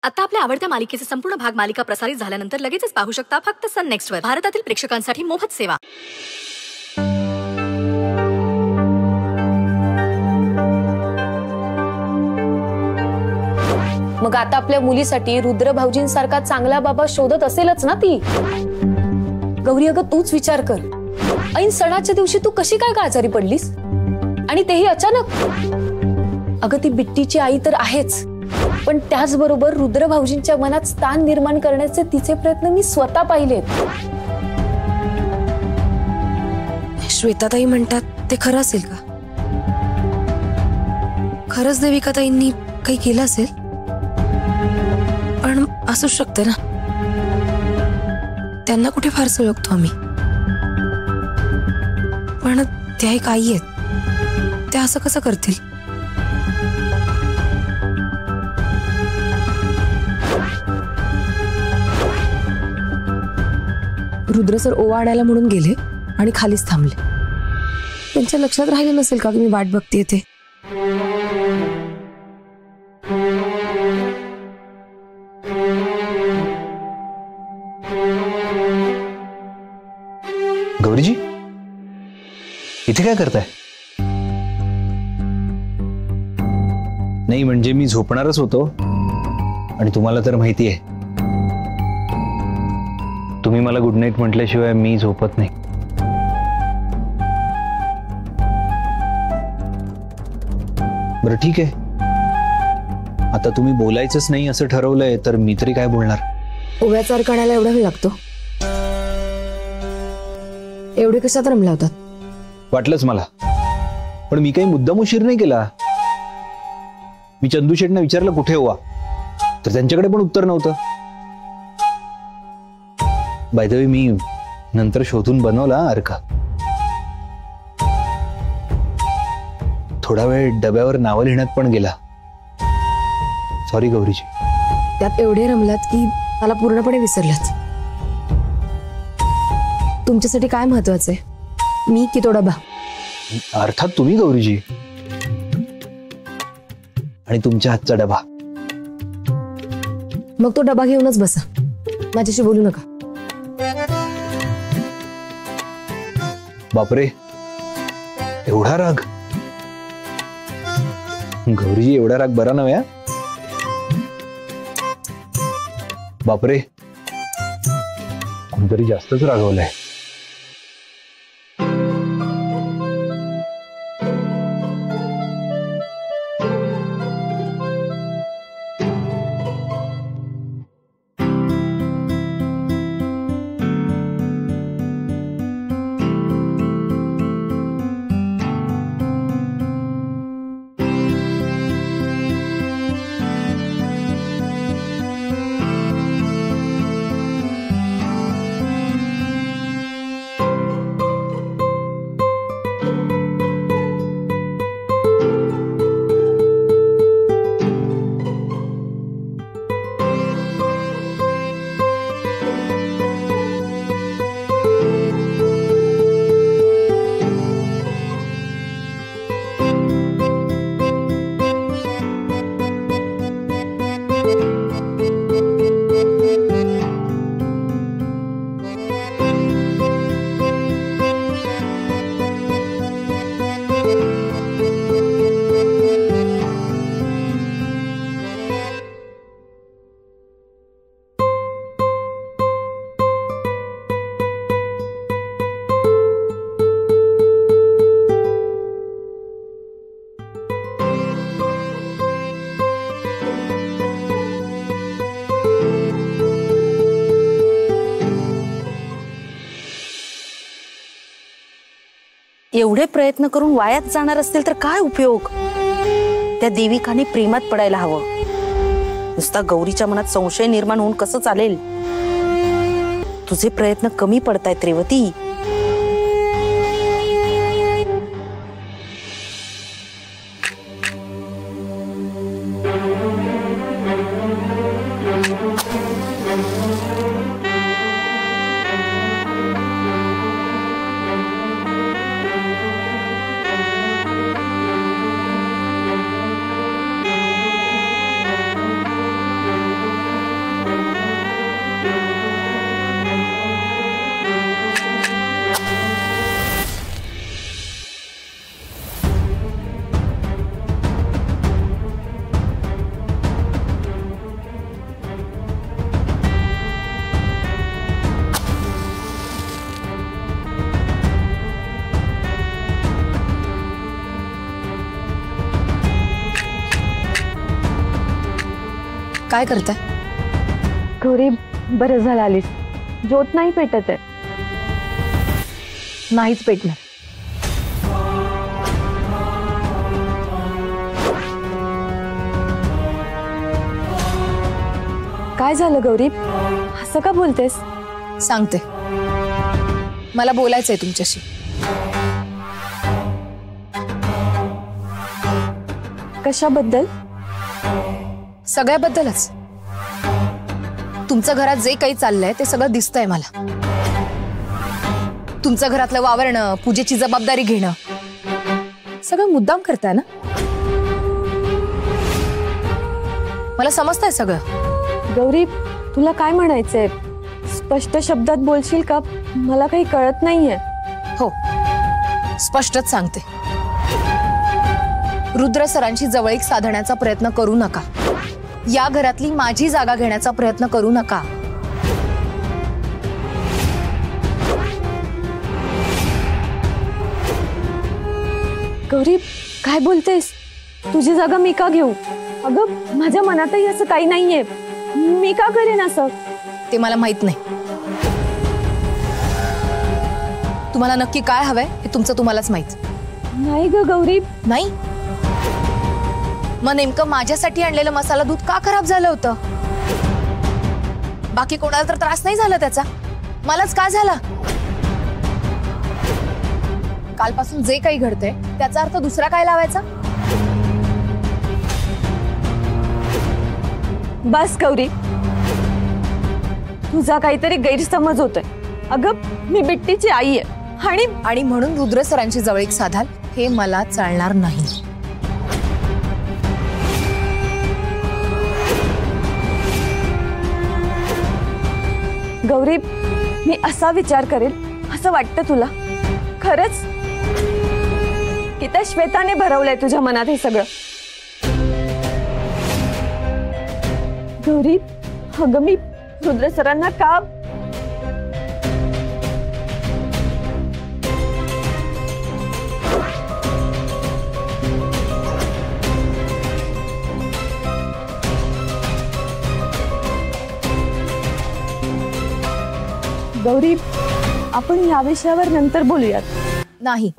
आता आपल्या आवडत्या मालिकेचे संपूर्ण भाग मालिका प्रसारित झाल्यानंतर लगेचच पाहू शकता फक्त सन नेक्स्ट वर. भारतातील प्रेक्षकांसाठी मोफत सेवा. मग आता आपल्या मुलीसाठी रुद्र भाऊजींसारखा चांगला बाबा शोधत असेलच ना ती. गौरी, अगं तूच विचार कर, ऐन सणाच्या दिवशी तू कशी काय आजारी पडलीस, आणि तेही अचानक. अगं ती बिट्टीची आई तर आहेच, पण त्याचबरोबर रुद्र भाऊजींच्या मनात स्थान निर्माण करण्याचे तिचे प्रयत्न मी स्वतः पाहिलेत. श्वेताताई म्हणतात ते खरं असेल का? खरंच देविकाताईंनी काही केलं असेल? पण असू शकते ना, त्यांना कुठे फारसं ओळखतो आम्ही. पण त्या एक आई आहेत, त्या असं कसं करतील? रुद्र सर ओवा आणायला म्हणून गेले आणि खालीच थांबले. त्यांच्या लक्षात राहिलं नसेल का की मी वाट बघतेय ते? गौरीजी, इथे काय करताय? नाही म्हणजे मी झोपणारच होतो, आणि तुम्हाला तर माहिती आहे तुम्ही मला गुड नाईट म्हटल्याशिवाय मी झोपत नाही. बरं ठीक आहे, आता तुम्ही बोलायचंच नाही असं ठरवलंय तर मी तरी काय बोलणार. ओव्याचा अर्क आणायला एवढा वेळ लागतो? एवढे कशात रमला होतात? वाटलंच मला, पण मी काही मुद्दाम उशीर नाही केला. मी चंदू शेठना विचारलं कुठे ओवा, तर त्यांच्याकडे पण उत्तर नव्हतं. बाय द वे मी नंतर शोधून बनवला अर्क. थोडा वेळ डब्यावर नावं लिहिण्यात पण गेला. सॉरी गौरीजी. त्यात एवढे रमलात की मला पूर्णपणे विसरलाच. तुमच्यासाठी काय महत्वाचं आहे, मी की तो डबा? अर्थात तुम्ही गौरीजी, आणि तुमच्या हातचा डबा. मग तो डबा घेऊनच बसा, माझ्याशी बोलू नका. बापरे, एवढा राग? गौरीजी एवढा राग बरा नव्हे. बापरे, कोणतरी जास्तच रागवलंय. एवढे प्रयत्न करून वायात जाणार असतील तर काय उपयोग? त्या देविकाने प्रेमात पडायला हवं. नुसता गौरीच्या मनात संशय निर्माण होऊन कसं चालेल? तुझे प्रयत्न कमी पडतायत रेवती. काय करताय? गौरी, बरं झालं आलीस. ज्योत नाही पेटत आहे. नाहीच पेटणार. काय झालं गौरी? असं का बोलतेस? सांगते, मला बोलायचंय तुमच्याशी. कशाबद्दल? सगळ्याबद्दलच. तुमच्या घरात जे काही चाललंय ते सगळं दिसतंय मला. तुमच्या घरातलं वावरणं, पूजेची जबाबदारी घेणं, सगळं मुद्दाम करताय ना? मला समजतंय सगळं. गौरी, तुला काय म्हणायचंय? स्पष्ट शब्दात बोलशील का? मला काही कळत नाहीये. हो, स्पष्टच सांगते. रुद्र सरांची जवळीक साधण्याचा प्रयत्न करू नका. या घरातली माझी जागा घेण्याचा प्रयत्न करू नका. गौरी, काय बोलतेस? तुझी जागा मी का घेऊ? अगं, माझ्या मनातही असं काही नाहीये. मी का करेन असं? ते मला माहित नाही. तुम्हाला नक्की काय हवंय हे तुमचं तुम्हालाच माहित. नाही ग गौरी. नाही? मग नेमकं माझ्यासाठी आणलेलं मसाला दूध का खराब झालं होतं? बाकी कोणाला तर त्रास नाही झाला त्याचा, मलाच का झाला? कालपासून जे काही घडतंय त्याचा अर्थ दुसरा काय लावायचा? बस गौरी, तुझा काहीतरी गैरसमज होतोय. अगं, मी बिट्टीची आई आहे आणि म्हणून रुद्र सरांची जवळीक साधाल हे मला चालणार नाही. गौरी, मी असा विचार करेल असं वाटतं तुला? खरंच की त्या श्वेताने भरवलंय तुझ्या मनात हे सगळं? गौरी, अगं मी रुद्र सरांना का? गौरी, आपण या विषयावर नंतर बोलूयात. नाही,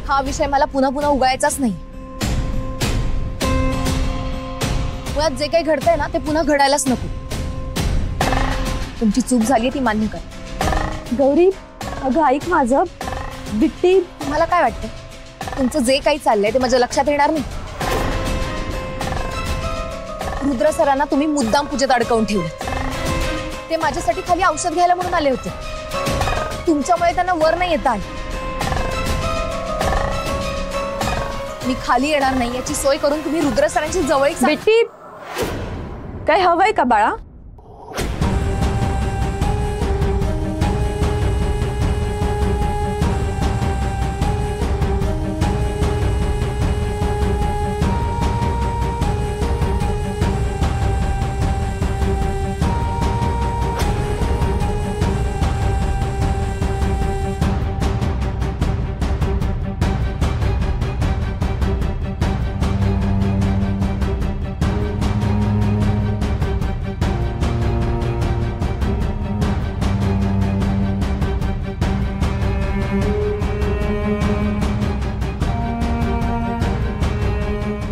हा विषय मला पुन्हा पुन्हा उगायचाच नाही. मुळात जे काही घडतंय ना ते पुन्हा घडायलाच नको. तुमची चूक झाली ती मान्य कर. गौरी, अगं ऐक माझं. बिट्टी, तुम्हाला काय वाटतं तुमचं जे काही चाललंय ते माझ्या लक्षात येणार नाही? रुद्र सरांना तुम्ही मुद्दाम पूजेत अडकवून ठेवले. ते माझ्यासाठी खाली औषध घ्यायला म्हणून आले होते. तुमच्यामुळे त्यांना वर नाही येता आलं. मी खाली येणार नाही याची सोय करून तुम्ही रुद्र सरांची जवळीक. बिट्टी, काय हवंय का बाळा?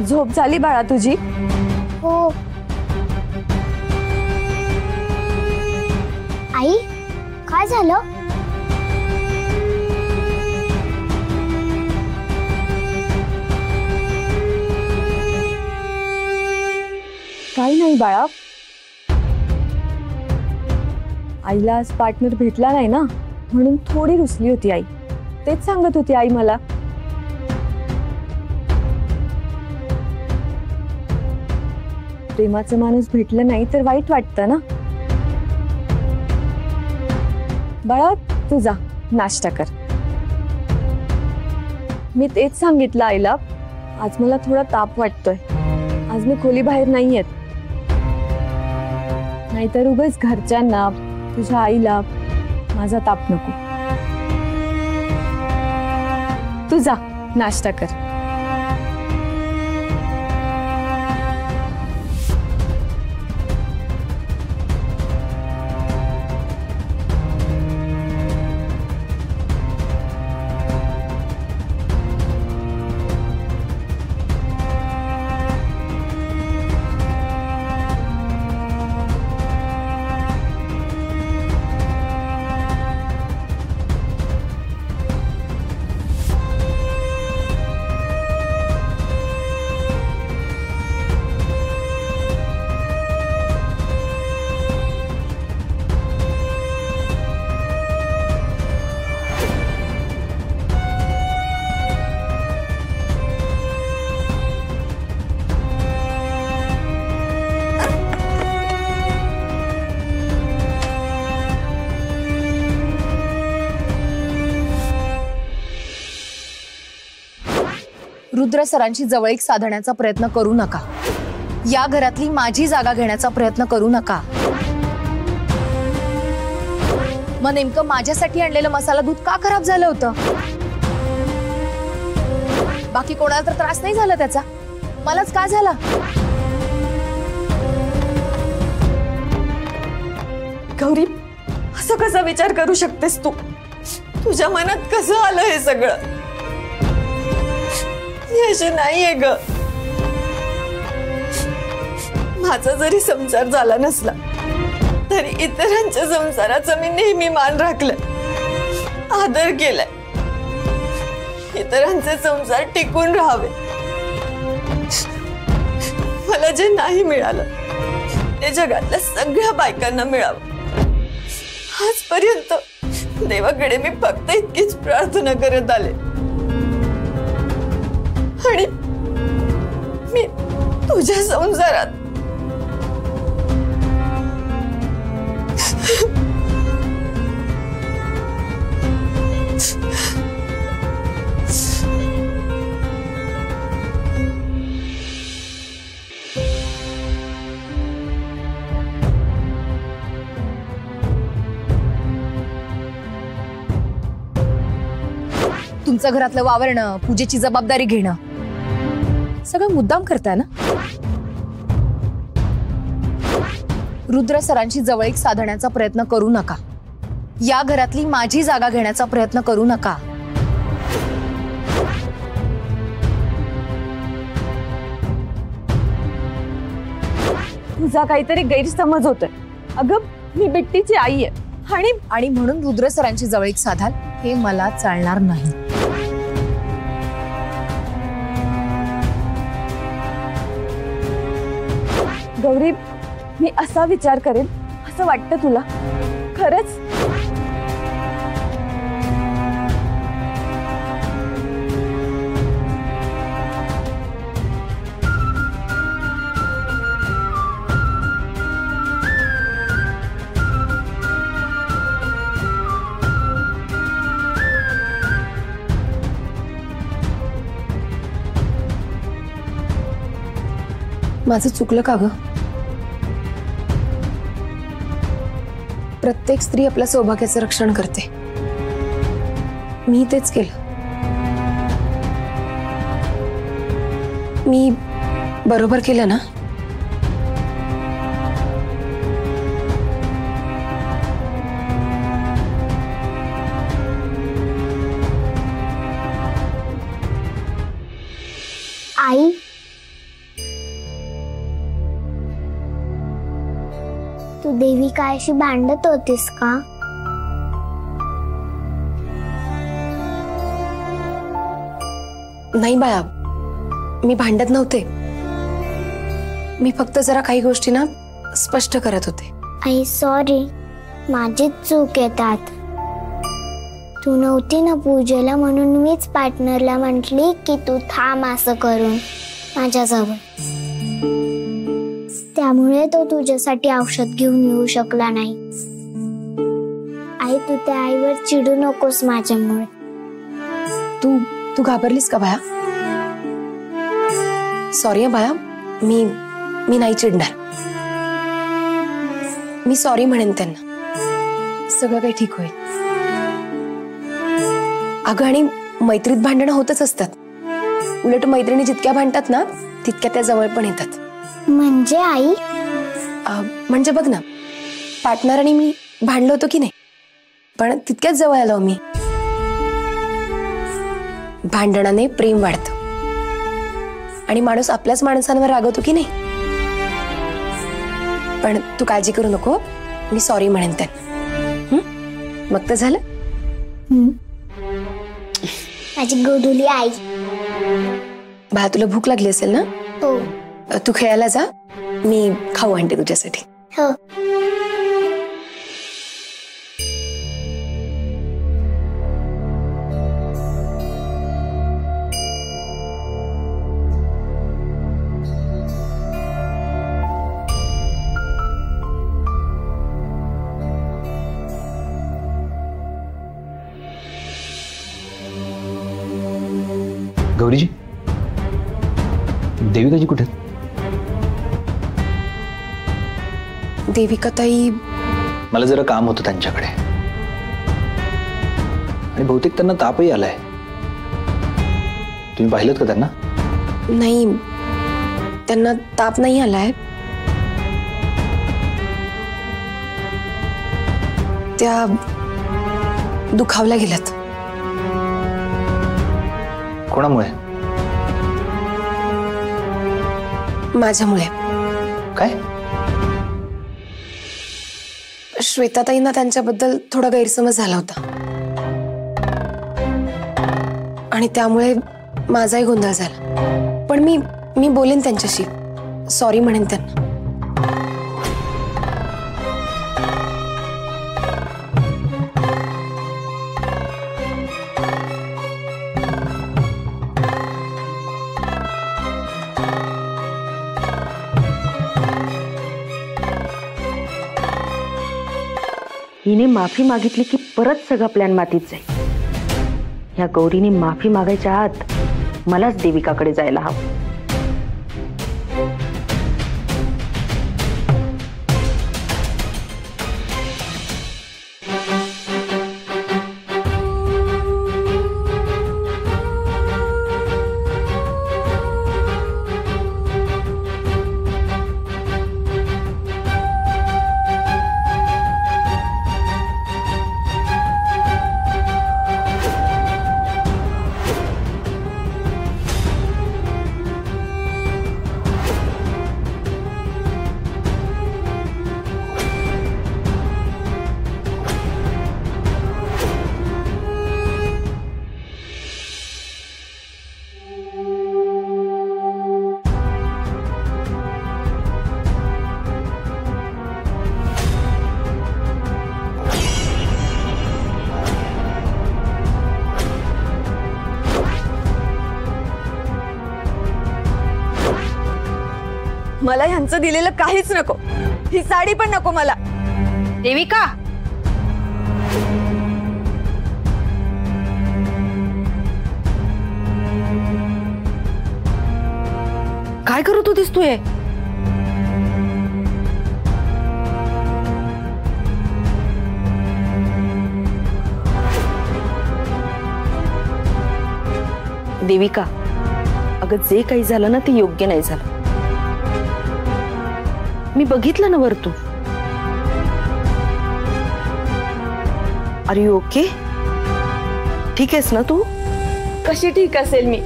झोप झाली बाळा तुझी? हो. आई, काय झालं? काही नाही बाळा. आईला आज पार्टनर भेटला नाही ना, म्हणून थोडी रुसली होती आई. तेच सांगत होती आई मला. प्रेमाचा माणूस भेटलं नाही तर वाईट वाटतं ना. बाळा, तू जा नाश्ता कर. मी तेच सांगितलं आईला. आज मला थोडा ताप वाटतोय. आज मी खोली बाहेर नाही येत. नाहीतर उगाच घरच्यांना, तुझ्या आईला माझा ताप नको. तू जा नाश्ता कर. रुद्र सरांची जवळीक साधण्याचा प्रयत्न करू नका. या घरातली माझी जागा घेण्याचा प्रयत्न करू नका. मग नेमकं माझ्यासाठी आणलेलं मसाला दूध का खराब झालं होतं? बाकी कोणाला तर त्रास नाही झाला त्याचा, मलाच का झाला? गौरी, असं कसा विचार करू शकतेस तू? तुझ्या मनात कसं आलं हे सगळं? हे असे नाहीये ग. माझा जरी संसार झाला नसला तरी इतरांच्या संसाराचा मी नेहमी मान राखलाय, आदर केलाय. इतरांचे संसार टिकून राहावे. मला जे नाही मिळालं ते जगातल्या सगळ्या बायकांना मिळावं. आजपर्यंत देवाकडे मी फक्त इतकीच प्रार्थना करत आले आणि मी तुझ्या संसारात तुमचं घरातलं वावरणं, पूजेची जबाबदारी घेणं सगळं मुद्दाम करताय ना? रुद्र सरांची जवळीक साधण्याचा प्रयत्न करू नका. या घरातली माझी जागा घेण्याचा प्रयत्न करू नका. तुझा काहीतरी गैरसमज होतोय. अगं, मी बिट्टीची आई आहे आणि म्हणून रुद्र सरांची जवळीक साधाल हे मला चालणार नाही. गौरी, मी असा विचार करेन असं वाटतं तुला? खरंच? माझं चुकलं का ग? प्रत्येक स्त्री आपल्या सौभाग्याचं रक्षण करते. मी तेच केलं. मी बरोबर केलं ना? आई, तू देविकाशी भांडत होतीस का? नाही बाळा, मी भांडत नव्हते. मी फक्त जरा काही गोष्टी ना स्पष्ट करत होते. आई सॉरी, माझीच चूक आहे त्यात. तू नव्हती ना पूजेला, म्हणून मीच पार्टनरला म्हटली की तू थांब असं करून माझ्याजवळ. त्यामुळे तो तुझ्यासाठी औषध घेऊन येऊ शकला नाही. आई, तू त्या आईवर चिडू नकोस माझ्यामुळे. तू घाबरलीस का बाळा? सॉरी बाळा, मी नाही चिडणार. मी सॉरी म्हणेन त्यांना. सगळं काही ठीक होईल. अगं, आणि मैत्रीत भांडणं होतच असतात. उलट मैत्रिणी जितक्या भांडतात ना तितक्या त्या जवळ पण येतात. म्हणजे आई? म्हणजे बघ ना, पार्टनर आणि मी भांडलो होतो की नाही, पण तितक्याच जवळ आलो मी. भांडणाने प्रेम वाढतं आणि माणूस आपल्याच माणसांवर रागवतो की नाही. पण तू काळजी करू नको, मी सॉरी म्हणेन त्यांना. मग तर झालं. माझी गोधुली आई. बा, तुला भूक लागली असेल ना? हो. तू खेळायला जा, मी खाऊ आणते तुझ्यासाठी. हो. गौरीजी, देविकाजी कुठे? देविका ताई, मला जरा काम होतं त्यांच्याकडे आणि बहुतेक त्यांना तापही आलाय. तुम्ही पाहिलं का त्यांना? नाही, त्यांना ताप नाही आलाय. त्या दुखावल्या गेल्यात. कोणामुळे? माझ्यामुळे. काय? श्वेताताईंना त्यांच्याबद्दल थोडा गैरसमज झाला होता आणि त्यामुळे माझाही गोंधळ झाला. पण मी बोलेन त्यांच्याशी, सॉरी म्हणेन त्यांना. हिने माफी मागितली की परत सगळा प्लॅन मातीत जाईल. ह्या गौरीने माफी मागायच्या आत मलाच देविकाकडे जायला हवं. मला ह्यांचं दिलेलं काहीच नको. ही साडी पण नको मला. देविका, काय करत होतीस तू? हे देविका, अगं जे काही झालं ना ते योग्य नाही झालं. मी बघितलं ना वरतून. Are you okay? ठीक आहेस ना तू? कशी ठीक असेल मी?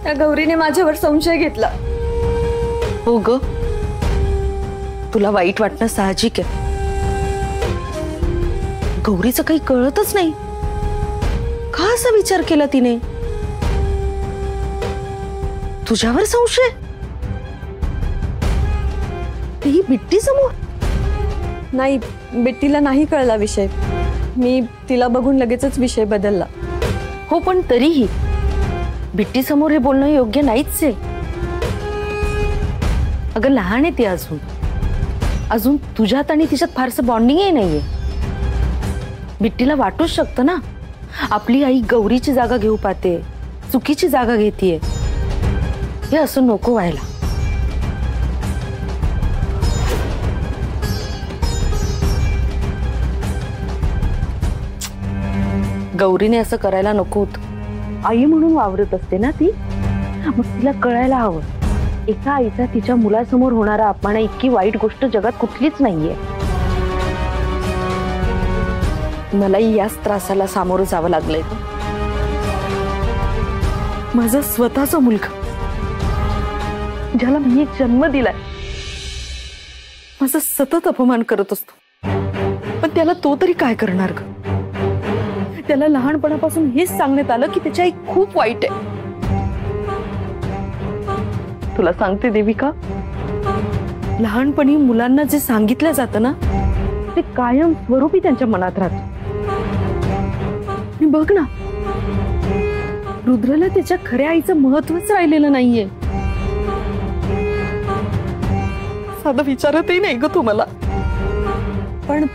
त्या गौरीने माझ्यावर संशय घेतला. हो ग, तुला वाईट वाटणं साहजिक आहे. गौरीचं काही कळतच नाही. का असा विचार केला तिने? तुझ्यावर संशय? ही बिट्टी समोर? नाही, बिट्टीला नाही कळला विषय. मी तिला बघून लगेचच विषय बदलला. हो, पण तरीही बिट्टी समोर हे बोलणं योग्य नाहीच आहे. अगं लहान आहे ती अजून तुझ्यात आणि तिच्यात फारसं बॉन्डिंगही नाहीये. बिट्टीला वाटूच शकतं ना, आपली आई गौरीची जागा घेऊ पाहते, चुकीची जागा घेतीये. हे असं नको व्हायला. गौरीने असं करायला नको होतं. आई म्हणून वावरत असते ना ती, मग तिला कळायला हवं. एका आईचा तिच्या मुलासमोर होणारा अपमान इतकी वाईट गोष्ट जगात कुठलीच नाहीये. मलाही याच त्रासाला सामोरं जावं लागलंय. माझा स्वतःचा मुलगा ज्याला मी एक जन्म दिलाय, माझा सतत अपमान करत असतो. पण त्याला तो तरी काय करणार ग? त्याला लहानपणापासून हेच सांगण्यात आलं की त्याची आई खूप वाईट आहे. तुला सांगते देविका, लहानपणी मुलांना जे सांगितलं जातं ना ते कायम स्वरूपी त्यांच्या मनात राहतं. बघ ना, रुद्रला त्याच्या खऱ्या आईचं महत्वच राहिलेलं नाहीये. साधं विचारतही नाही ग तुम्हाला. पण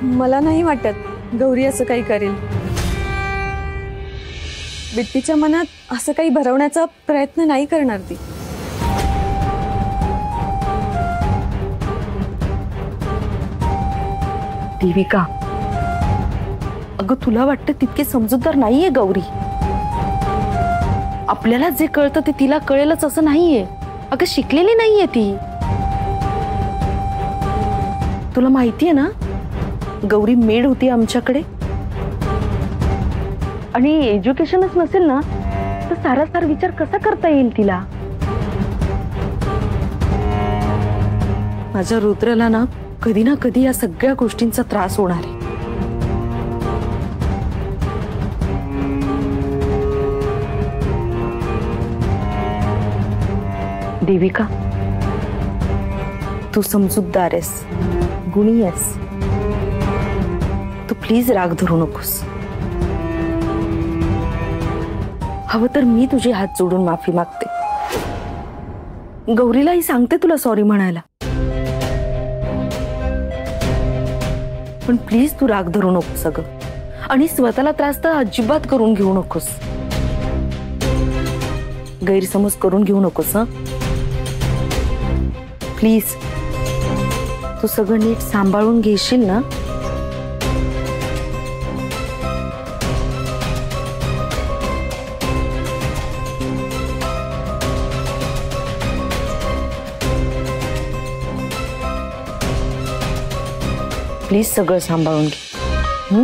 मला नाही वाटत गौरी असं काही करेल. बिट्टीच्या मनात असं काही भरवण्याचा प्रयत्न नाही करणार ती. देविका, अगं तुला वाटतं तितके समजूतदार नाहीये गौरी. आपल्याला जे कळतं ते तिला कळेलच असं नाहीये. अगं शिकलेली नाहीये ती. तुला माहितीये ना, गौरी मेड होती आमच्याकडे, आणि एज्युकेशनच नसेल ना तर सारासार विचार कसा करता येईल तिला. माझ्या रुद्रला ना कधी ना कधी या सगळ्या गोष्टींचा त्रास होणार आहे. देविका, तू समजूतदार आहेस, गुणी आहेस. तू प्लीज राग धरू नकोस. हवं तर मी तुझे हात जोडून माफी मागते. गौरीलाही सांगते तुला सॉरी म्हणायला. पण प्लीज तू राग धरू नकोस अगं, आणि स्वतःला त्रास तर अजिबात करून घेऊ नकोस. गैरसमज करून घेऊ नकोस. हं प्लीज. तू सगळं नीट सांभाळून घेशील ना. प्लीज सगळं सांभाळून घे.